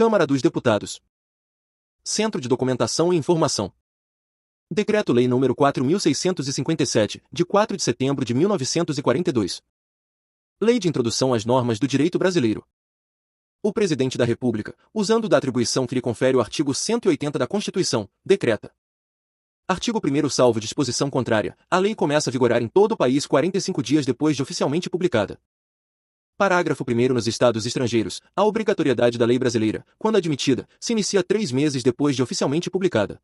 Câmara dos Deputados. Centro de Documentação e Informação. Decreto-Lei nº 4.657, de 4 de setembro de 1942. Lei de Introdução às Normas do Direito Brasileiro. O Presidente da República, usando da atribuição que lhe confere o artigo 180 da Constituição, decreta. Artigo 1º salvo disposição contrária, a lei começa a vigorar em todo o país 45 dias depois de oficialmente publicada. Parágrafo 1º nos Estados estrangeiros, a obrigatoriedade da lei brasileira, quando admitida, se inicia 3 meses depois de oficialmente publicada.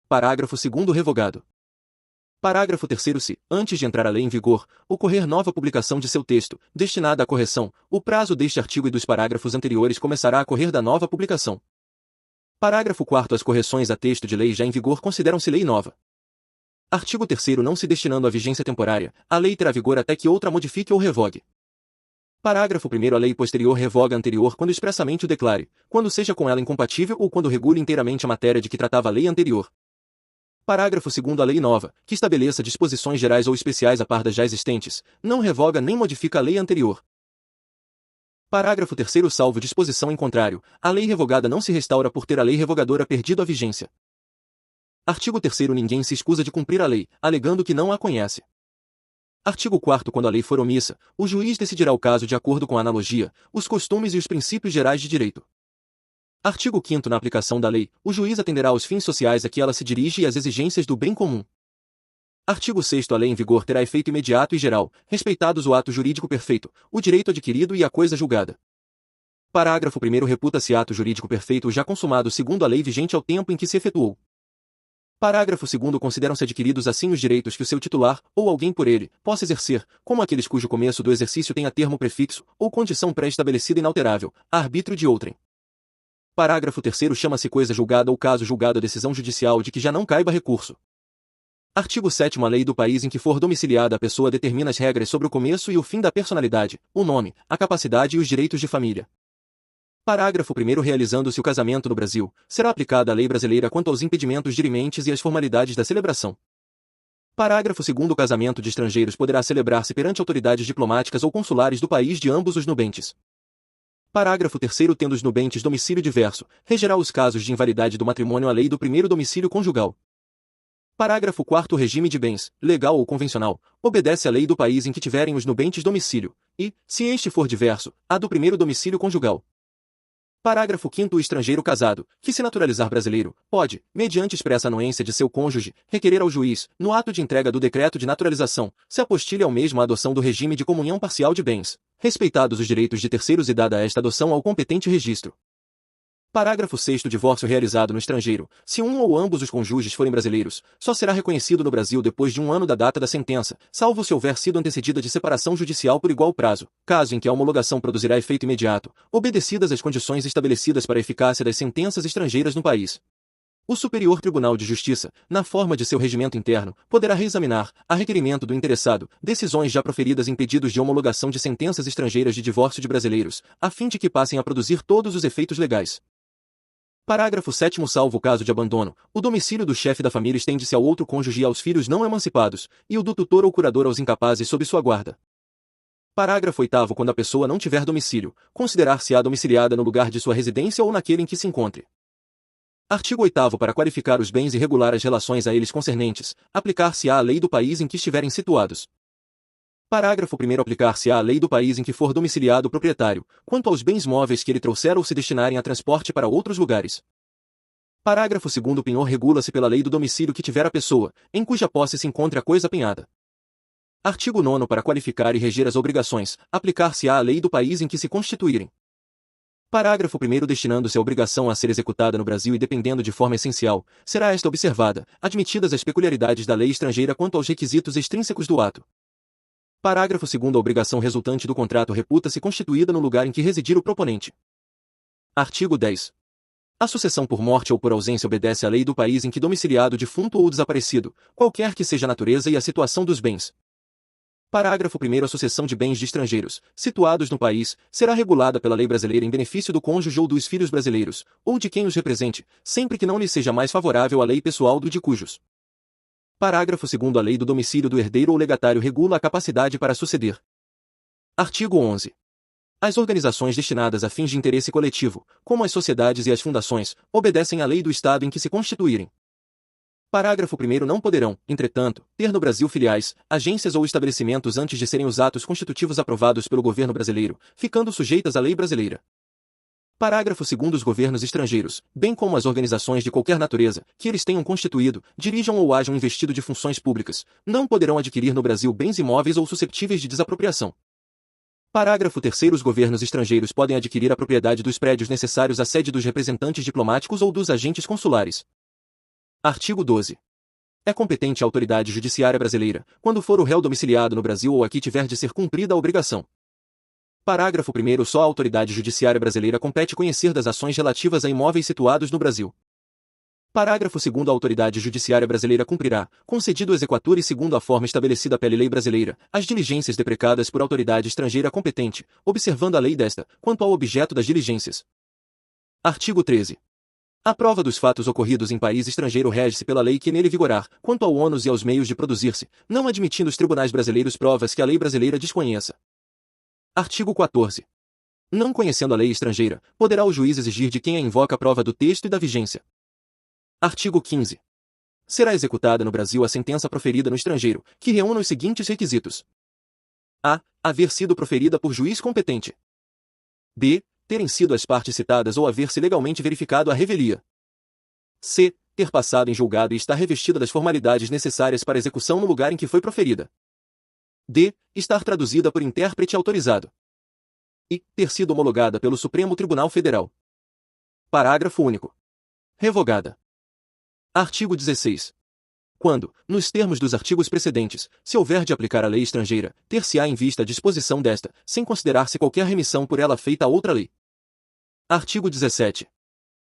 Parágrafo 2º revogado. Parágrafo 3º se, antes de entrar a lei em vigor, ocorrer nova publicação de seu texto, destinada à correção, o prazo deste artigo e dos parágrafos anteriores começará a correr da nova publicação. Parágrafo 4º as correções a texto de lei já em vigor consideram-se lei nova. Artigo 3º não se destinando à vigência temporária, a lei terá vigor até que outra modifique ou revogue. Parágrafo 1º a lei posterior revoga a anterior quando expressamente o declare, quando seja com ela incompatível ou quando regule inteiramente a matéria de que tratava a lei anterior. Parágrafo 2º a lei nova, que estabeleça disposições gerais ou especiais a par das já existentes, não revoga nem modifica a lei anterior. Parágrafo 3º salvo disposição em contrário, a lei revogada não se restaura por ter a lei revogadora perdido a vigência. Artigo 3º ninguém se escusa de cumprir a lei, alegando que não a conhece. Artigo 4º quando a lei for omissa, o juiz decidirá o caso de acordo com a analogia, os costumes e os princípios gerais de direito. Artigo 5º na aplicação da lei, o juiz atenderá aos fins sociais a que ela se dirige e às exigências do bem comum. Artigo 6º a lei em vigor terá efeito imediato e geral, respeitados o ato jurídico perfeito, o direito adquirido e a coisa julgada. Parágrafo 1º reputa-se ato jurídico perfeito já consumado segundo a lei vigente ao tempo em que se efetuou. Parágrafo 2º consideram-se adquiridos assim os direitos que o seu titular, ou alguém por ele, possa exercer, como aqueles cujo começo do exercício tenha termo prefixo, ou condição pré-estabelecida inalterável, a arbítrio de outrem. Parágrafo 3º chama-se coisa julgada ou caso julgado a decisão judicial de que já não caiba recurso. Artigo 7º a lei do país em que for domiciliada a pessoa determina as regras sobre o começo e o fim da personalidade, o nome, a capacidade e os direitos de família. Parágrafo 1º realizando-se o casamento no Brasil, será aplicada a lei brasileira quanto aos impedimentos dirimentes e às formalidades da celebração. Parágrafo 2º o casamento de estrangeiros poderá celebrar-se perante autoridades diplomáticas ou consulares do país de ambos os nubentes. Parágrafo 3º tendo os nubentes domicílio diverso, regerá os casos de invalidade do matrimônio a lei do primeiro domicílio conjugal. Parágrafo 4º o regime de bens, legal ou convencional, obedece à lei do país em que tiverem os nubentes domicílio, e, se este for diverso, a do primeiro domicílio conjugal. Parágrafo 5º o estrangeiro casado, que se naturalizar brasileiro, pode, mediante expressa anuência de seu cônjuge, requerer ao juiz, no ato de entrega do decreto de naturalização, se apostile ao mesmo a adoção do regime de comunhão parcial de bens, respeitados os direitos de terceiros e dada esta adoção ao competente registro. Parágrafo 6º divórcio realizado no estrangeiro, se um ou ambos os cônjuges forem brasileiros, só será reconhecido no Brasil depois de 1 ano da data da sentença, salvo se houver sido antecedida de separação judicial por igual prazo, caso em que a homologação produzirá efeito imediato, obedecidas as condições estabelecidas para a eficácia das sentenças estrangeiras no país. O Superior Tribunal de Justiça, na forma de seu regimento interno, poderá reexaminar, a requerimento do interessado, decisões já proferidas em pedidos de homologação de sentenças estrangeiras de divórcio de brasileiros, a fim de que passem a produzir todos os efeitos legais. Parágrafo 7º salvo o caso de abandono, o domicílio do chefe da família estende-se ao outro cônjuge e aos filhos não emancipados, e o do tutor ou curador aos incapazes sob sua guarda. Parágrafo 8º quando a pessoa não tiver domicílio, considerar-se-á domiciliada no lugar de sua residência ou naquele em que se encontre. Artigo 8º para qualificar os bens e regular as relações a eles concernentes, aplicar-se-á a lei do país em que estiverem situados. Parágrafo 1º aplicar-se-á a lei do país em que for domiciliado o proprietário, quanto aos bens móveis que ele trouxer ou se destinarem a transporte para outros lugares. Parágrafo 2º o penhor regula-se pela lei do domicílio que tiver a pessoa, em cuja posse se encontre a coisa penhada. Artigo 9º para qualificar e reger as obrigações, aplicar-se-á a lei do país em que se constituírem. Parágrafo 1º destinando-se a obrigação a ser executada no Brasil e dependendo de forma essencial, será esta observada, admitidas as peculiaridades da lei estrangeira quanto aos requisitos extrínsecos do ato. Parágrafo 2º a obrigação resultante do contrato reputa-se constituída no lugar em que residir o proponente. Artigo 10. A sucessão por morte ou por ausência obedece à lei do país em que domiciliado o defunto ou o desaparecido, qualquer que seja a natureza e a situação dos bens. Parágrafo 1º a sucessão de bens de estrangeiros, situados no país, será regulada pela lei brasileira em benefício do cônjuge ou dos filhos brasileiros, ou de quem os represente, sempre que não lhe seja mais favorável a lei pessoal do de cujos. Parágrafo 2º a lei do domicílio do herdeiro ou legatário regula a capacidade para suceder. Artigo 11. As organizações destinadas a fins de interesse coletivo, como as sociedades e as fundações, obedecem à lei do Estado em que se constituírem. Parágrafo 1º. Não poderão, entretanto, ter no Brasil filiais, agências ou estabelecimentos antes de serem os atos constitutivos aprovados pelo governo brasileiro, ficando sujeitas à lei brasileira. Parágrafo 2º. Os governos estrangeiros, bem como as organizações de qualquer natureza, que eles tenham constituído, dirijam ou hajam investido de funções públicas, não poderão adquirir no Brasil bens imóveis ou susceptíveis de desapropriação. Parágrafo 3º. Os governos estrangeiros podem adquirir a propriedade dos prédios necessários à sede dos representantes diplomáticos ou dos agentes consulares. Artigo 12. É competente a autoridade judiciária brasileira, quando for o réu domiciliado no Brasil ou aqui tiver de ser cumprida a obrigação. Parágrafo 1º. Só a autoridade judiciária brasileira compete conhecer das ações relativas a imóveis situados no Brasil. Parágrafo 2º. A autoridade judiciária brasileira cumprirá, concedido o exequatur e segundo a forma estabelecida pela lei brasileira, as diligências deprecadas por autoridade estrangeira competente, observando a lei desta, quanto ao objeto das diligências. Artigo 13. A prova dos fatos ocorridos em país estrangeiro rege-se pela lei que nele vigorar, quanto ao ônus e aos meios de produzir-se, não admitindo os tribunais brasileiros provas que a lei brasileira desconheça. Artigo 14. Não conhecendo a lei estrangeira, poderá o juiz exigir de quem a invoca a prova do texto e da vigência. Artigo 15. Será executada no Brasil a sentença proferida no estrangeiro, que reúna os seguintes requisitos: a. Haver sido proferida por juiz competente. b. Terem sido as partes citadas ou haver-se legalmente verificado a revelia. c. Ter passado em julgado e estar revestida das formalidades necessárias para execução no lugar em que foi proferida. d. Estar traduzida por intérprete autorizado. e. Ter sido homologada pelo Supremo Tribunal Federal. Parágrafo único. Revogada. Artigo 16. Quando, nos termos dos artigos precedentes, se houver de aplicar a lei estrangeira, ter-se-á em vista a disposição desta, sem considerar-se qualquer remissão por ela feita a outra lei. Artigo 17.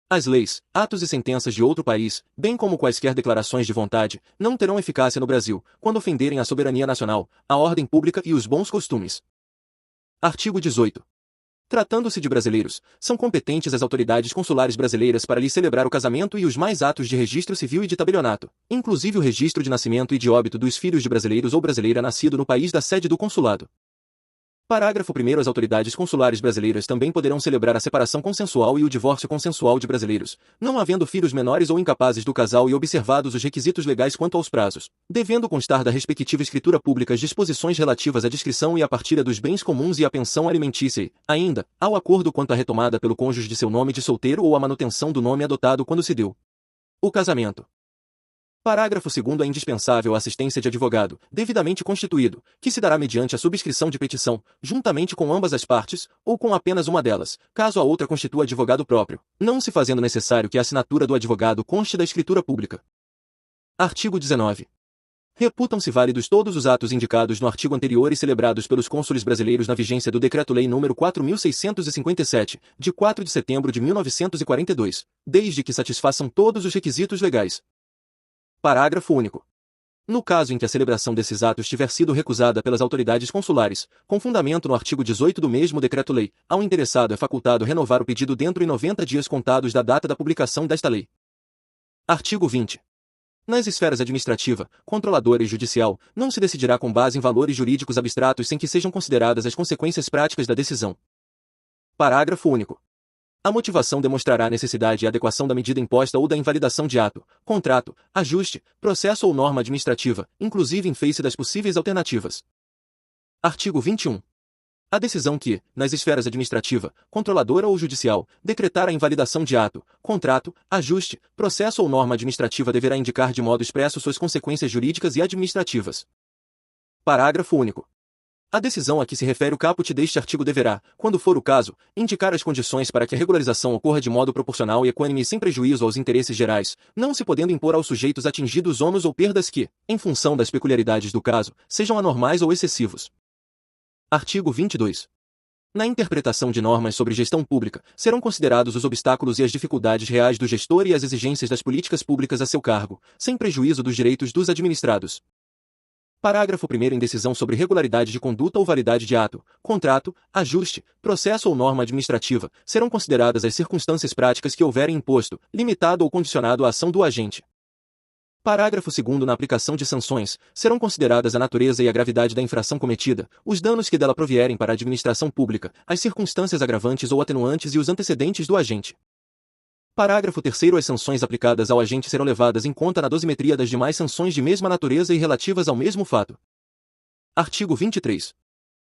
As leis, atos e sentenças de outro país, bem como quaisquer declarações de vontade, não terão eficácia no Brasil, quando ofenderem a soberania nacional, a ordem pública e os bons costumes. Artigo 18. Tratando-se de brasileiros, são competentes as autoridades consulares brasileiras para lhes celebrar o casamento e os mais atos de registro civil e de tabelionato, inclusive o registro de nascimento e de óbito dos filhos de brasileiros ou brasileira nascido no país da sede do consulado. Parágrafo 1º. As autoridades consulares brasileiras também poderão celebrar a separação consensual e o divórcio consensual de brasileiros, não havendo filhos menores ou incapazes do casal e observados os requisitos legais quanto aos prazos, devendo constar da respectiva escritura pública as disposições relativas à descrição e à partilha dos bens comuns e à pensão alimentícia e, ainda, ao acordo quanto à retomada pelo cônjuge de seu nome de solteiro ou à manutenção do nome adotado quando se deu o casamento. Parágrafo 2º. É indispensável a assistência de advogado, devidamente constituído, que se dará mediante a subscrição de petição, juntamente com ambas as partes, ou com apenas uma delas, caso a outra constitua advogado próprio, não se fazendo necessário que a assinatura do advogado conste da escritura pública. Artigo 19. Reputam-se válidos todos os atos indicados no artigo anterior e celebrados pelos cônsules brasileiros na vigência do Decreto-Lei nº 4.657, de 4 de setembro de 1942, desde que satisfaçam todos os requisitos legais. Parágrafo único. No caso em que a celebração desses atos tiver sido recusada pelas autoridades consulares, com fundamento no artigo 18 do mesmo Decreto-Lei, ao interessado é facultado renovar o pedido dentro de 90 dias contados da data da publicação desta lei. Artigo 20. Nas esferas administrativa, controladora e judicial, não se decidirá com base em valores jurídicos abstratos sem que sejam consideradas as consequências práticas da decisão. Parágrafo único. A motivação demonstrará a necessidade e adequação da medida imposta ou da invalidação de ato, contrato, ajuste, processo ou norma administrativa, inclusive em face das possíveis alternativas. Artigo 21. A decisão que, nas esferas administrativa, controladora ou judicial, decretar a invalidação de ato, contrato, ajuste, processo ou norma administrativa deverá indicar de modo expresso suas consequências jurídicas e administrativas. Parágrafo único. A decisão a que se refere o caput deste artigo deverá, quando for o caso, indicar as condições para que a regularização ocorra de modo proporcional e equânime e sem prejuízo aos interesses gerais, não se podendo impor aos sujeitos atingidos ônus ou perdas que, em função das peculiaridades do caso, sejam anormais ou excessivos. Artigo 22. Na interpretação de normas sobre gestão pública, serão considerados os obstáculos e as dificuldades reais do gestor e as exigências das políticas públicas a seu cargo, sem prejuízo dos direitos dos administrados. Parágrafo 1º. Em decisão sobre regularidade de conduta ou validade de ato, contrato, ajuste, processo ou norma administrativa, serão consideradas as circunstâncias práticas que houverem imposto, limitado ou condicionado a ação do agente. Parágrafo 2º. Na aplicação de sanções, serão consideradas a natureza e a gravidade da infração cometida, os danos que dela provierem para a administração pública, as circunstâncias agravantes ou atenuantes e os antecedentes do agente. Parágrafo 3º. As sanções aplicadas ao agente serão levadas em conta na dosimetria das demais sanções de mesma natureza e relativas ao mesmo fato. Artigo 23.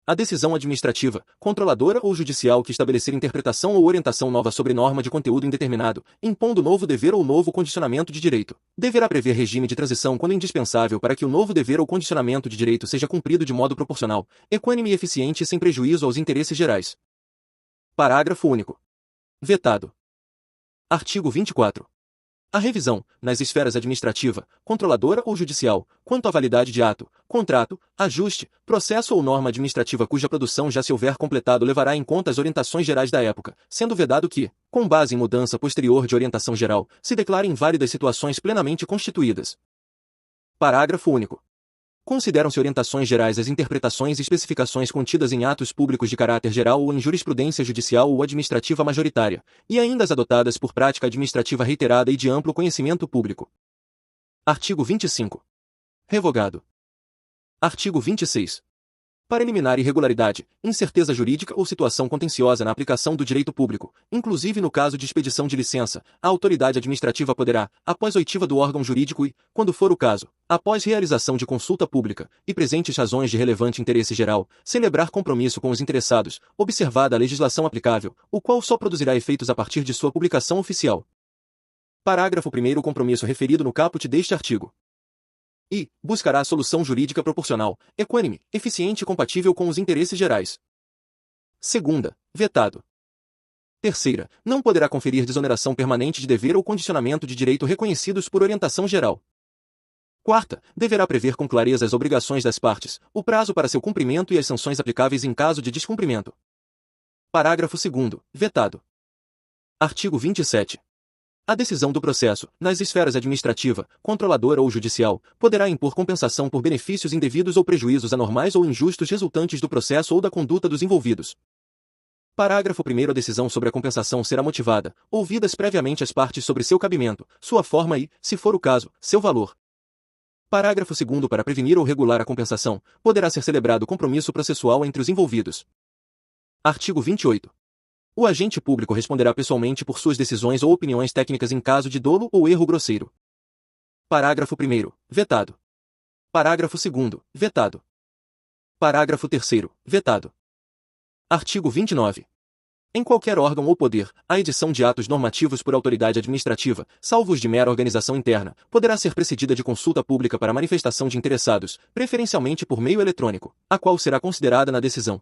A decisão administrativa, controladora ou judicial que estabelecer interpretação ou orientação nova sobre norma de conteúdo indeterminado, impondo novo dever ou novo condicionamento de direito, deverá prever regime de transição quando indispensável para que o novo dever ou condicionamento de direito seja cumprido de modo proporcional, equânime e eficiente e sem prejuízo aos interesses gerais. Parágrafo único. Vetado. Artigo 24. A revisão, nas esferas administrativa, controladora ou judicial, quanto à validade de ato, contrato, ajuste, processo ou norma administrativa cuja produção já se houver completado levará em conta as orientações gerais da época, sendo vedado que, com base em mudança posterior de orientação geral, se declarem inválidas situações plenamente constituídas. Parágrafo único. Consideram-se orientações gerais as interpretações e especificações contidas em atos públicos de caráter geral ou em jurisprudência judicial ou administrativa majoritária, e ainda as adotadas por prática administrativa reiterada e de amplo conhecimento público. Artigo 25. Revogado. Artigo 26. Para eliminar irregularidade, incerteza jurídica ou situação contenciosa na aplicação do direito público, inclusive no caso de expedição de licença, a autoridade administrativa poderá, após oitiva do órgão jurídico e, quando for o caso, após realização de consulta pública e presentes razões de relevante interesse geral, celebrar compromisso com os interessados, observada a legislação aplicável, o qual só produzirá efeitos a partir de sua publicação oficial. Parágrafo 1º. O compromisso referido no caput deste artigo e buscará a solução jurídica proporcional, equânime, eficiente e compatível com os interesses gerais. Segunda, vetado. Terceira, não poderá conferir desoneração permanente de dever ou condicionamento de direito reconhecidos por orientação geral. Quarta, deverá prever com clareza as obrigações das partes, o prazo para seu cumprimento e as sanções aplicáveis em caso de descumprimento. Parágrafo 2º, vetado. Artigo 27. A decisão do processo, nas esferas administrativa, controladora ou judicial, poderá impor compensação por benefícios indevidos ou prejuízos anormais ou injustos resultantes do processo ou da conduta dos envolvidos. Parágrafo 1º. A decisão sobre a compensação será motivada, ouvidas previamente as partes sobre seu cabimento, sua forma e, se for o caso, seu valor. Parágrafo 2º. Para prevenir ou regular a compensação, poderá ser celebrado compromisso processual entre os envolvidos. Artigo 28. O agente público responderá pessoalmente por suas decisões ou opiniões técnicas em caso de dolo ou erro grosseiro. Parágrafo 1º. Vetado. Parágrafo 2º. Vetado. Parágrafo 3º. Vetado. Artigo 29. Em qualquer órgão ou poder, a edição de atos normativos por autoridade administrativa, salvo os de mera organização interna, poderá ser precedida de consulta pública para manifestação de interessados, preferencialmente por meio eletrônico, a qual será considerada na decisão.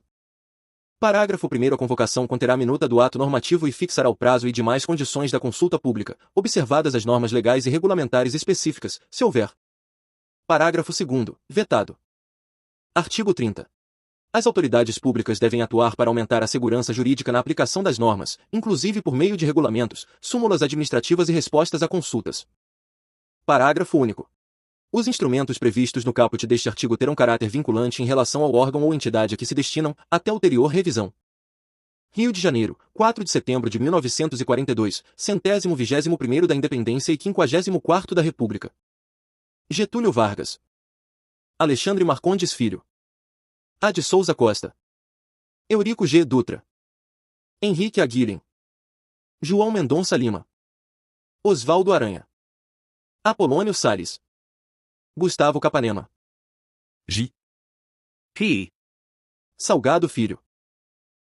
Parágrafo 1º. A convocação conterá a minuta do ato normativo e fixará o prazo e demais condições da consulta pública, observadas as normas legais e regulamentares específicas, se houver. Parágrafo 2º. Vetado. Artigo 30. As autoridades públicas devem atuar para aumentar a segurança jurídica na aplicação das normas, inclusive por meio de regulamentos, súmulas administrativas e respostas a consultas. Parágrafo único. Os instrumentos previstos no caput deste artigo terão caráter vinculante em relação ao órgão ou entidade a que se destinam, até ulterior revisão. Rio de Janeiro, 4 de setembro de 1942, 121º da Independência e 54º da República. Getúlio Vargas. Alexandre Marcondes Filho. A. de Souza Costa. Eurico G. Dutra. Henrique Aguirre. João Mendonça Lima. Osvaldo Aranha. Apolônio Salles. Gustavo Capanema. J. P. Salgado Filho.